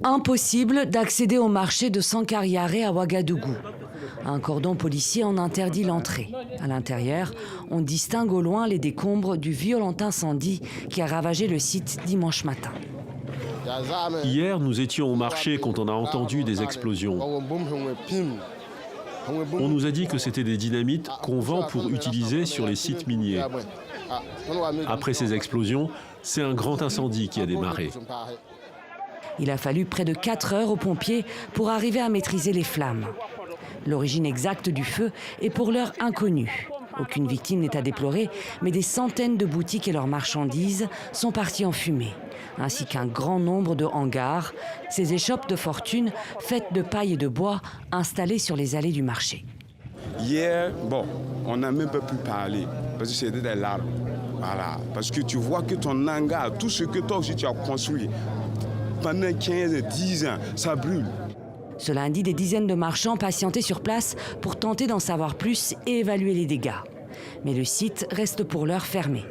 Impossible d'accéder au marché de Sankariyare à Ouagadougou. Un cordon policier en interdit l'entrée. À l'intérieur, on distingue au loin les décombres du violent incendie qui a ravagé le site dimanche matin. Hier, nous étions au marché quand on a entendu des explosions. On nous a dit que c'était des dynamites qu'on vend pour utiliser sur les sites miniers. Après ces explosions, c'est un grand incendie qui a démarré. Il a fallu près de 4 heures aux pompiers pour arriver à maîtriser les flammes. L'origine exacte du feu est pour l'heure inconnue. Aucune victime n'est à déplorer, mais des centaines de boutiques et leurs marchandises sont parties en fumée, ainsi qu'un grand nombre de hangars, ces échoppes de fortune faites de paille et de bois installées sur les allées du marché. Hier, on n'a même pas pu parler, parce que c'était des larmes. Voilà, parce que tu vois que ton hangar, tout ce que toi aussi tu as construit, pendant 15 et 10 ans, ça brûle. Ce lundi, des dizaines de marchands patientaient sur place pour tenter d'en savoir plus et évaluer les dégâts. Mais le site reste pour l'heure fermé.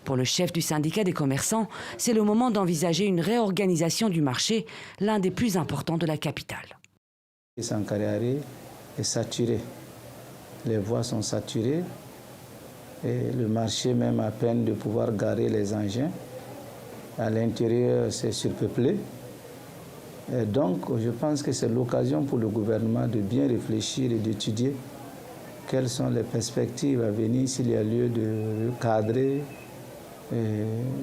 Pour le chef du syndicat des commerçants, c'est le moment d'envisager une réorganisation du marché, l'un des plus importants de la capitale. Sankariyare est saturé. Les voies sont saturées et le marché même à peine de pouvoir garer les engins. À l'intérieur, c'est surpeuplé. Et donc, je pense que c'est l'occasion pour le gouvernement de bien réfléchir et d'étudier quelles sont les perspectives à venir s'il y a lieu de cadrer, et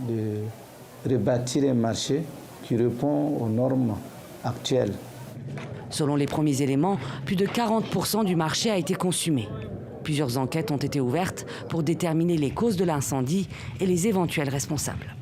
de rebâtir un marché qui répond aux normes actuelles. Selon les premiers éléments, plus de 40% du marché a été consumé. Plusieurs enquêtes ont été ouvertes pour déterminer les causes de l'incendie et les éventuels responsables.